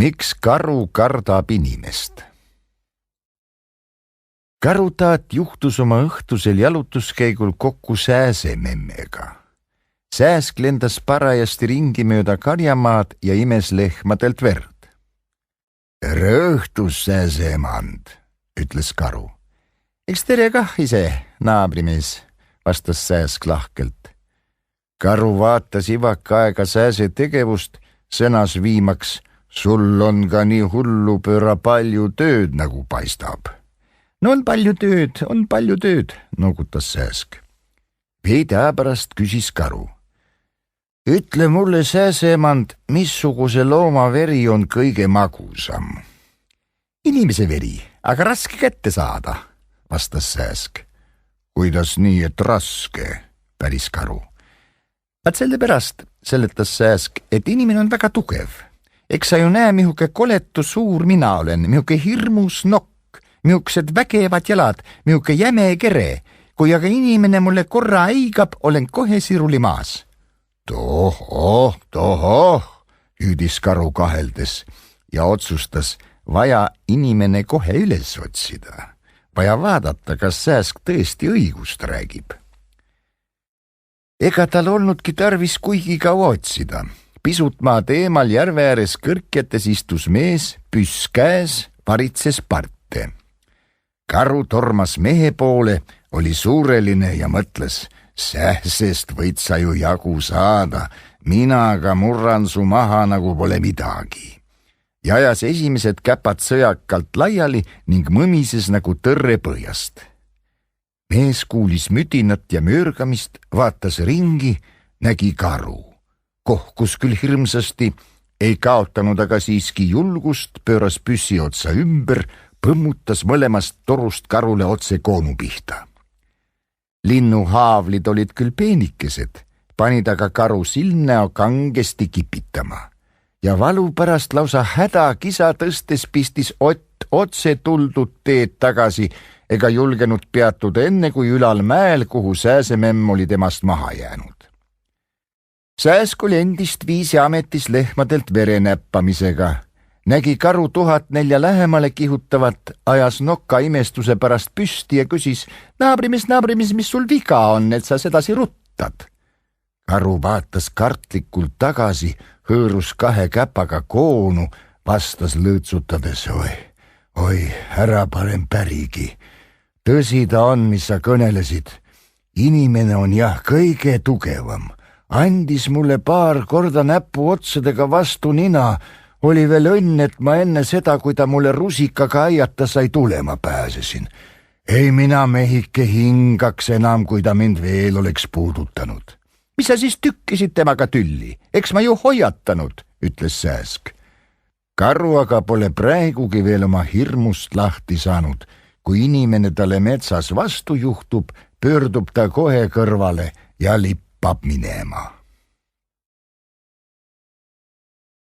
Miks karu kardab inimest? Karutaat juhtus oma õhtusel jalutuskäigul kokku Sääsememmega. Sääsk lendas parajasti ringi mööda karjamaad ja imes lehmadelt verd. Tere õhtus, Sääseemand, ütles karu. Eks tere kah ise, naabrimees, vastas Sääsk lahkelt. Karu vaatas ivaka aega Sääse tegevust, sõnas viimaks, sul on ka nii hullu pööra palju tööd, nagu paistab. No on palju tööd, noogutas Sääsk. Veidi aja pärast küsis karu. Ütle mulle, Sääsemand, missuguse looma veri on kõige magusam? Inimese veri, aga raske kätte saada, vastas Sääsk. Kuidas nii, et raske, päris karu. Vaat sellepärast, seletas Sääsk, et inimene on väga tugev. Eks sa ju näe, mihuke koletu suur mina olen, mihuke hirmus nokk, mihukesed vägevad jalad, mihuke jäme kere. Kui aga inimene mulle korra äigab, olen kohe siruli maas. Tohoh, hüüdis karu kaheldes ja otsustas, vaja inimene kohe üles otsida. Vaja vaadata, kas Sääsk tõesti õigust räägib. Ega tal olnudki tarvis kuigi kaua otsida. Pisut maad eemal järve ääres kõrkjates istus mees, püss käes, varitses parte. Karu tormas mehe poole, oli suureline ja mõtles, Sääsest võid sa ju jagu saada, mina aga murran su maha nagu pole midagi. Ja ajas esimesed käpad sõjakalt laiali ning mõmises nagu tõrre põhjast. Mees kuulis müdinat ja möörgamist, vaatas ringi, nägi karu. Kohkus küll hirmsasti, ei kaotanud aga siiski julgust, pööras püssi otsa ümber, põmmutas mõlemast torust karule otse koonu pihta. Linnuhaavlid olid küll peenikesed, panid aga karu silmnäo kangesti kipitama. Ja valu pärast lausa hädakisa tõstes pistis Ott otse tuldud teed tagasi, ega julgenud peatuda enne, kui ülal mäel, kuhu Sääsememm oli temast maha jäänud. Sääsk oli endist viisi ametis lehmadelt vere näppamisega. Nägi karu 1004 lähemale kihutavat, ajas nokka imestuse pärast püsti ja küsis, naabrimis, mis sul viga on, et sa sedasi ruttad? Karu vaatas kartlikult tagasi, hõõrus 2 käpaga koonu, vastas lõõtsutades, oi, ära parem pärigi. Tõsi ta on, mis sa kõnelesid. Inimene on jah kõige tugevam. Andis mulle 2 korda näpu otsadega vastu nina, oli veel õnn, et ma enne seda, kui ta mulle rusikaga aiata sai, tulema pääsesin. Ei mina mehike hingaks enam, kui ta mind veel oleks puudutanud. Mis sa siis tükkisid temaga tülli? Eks ma ju hoiatanud, ütles Sääsk. Karu aga pole praegugi veel oma hirmust lahti saanud. Kui inimene talle metsas vastu juhtub, pöördub ta kohe kõrvale ja lippab minema.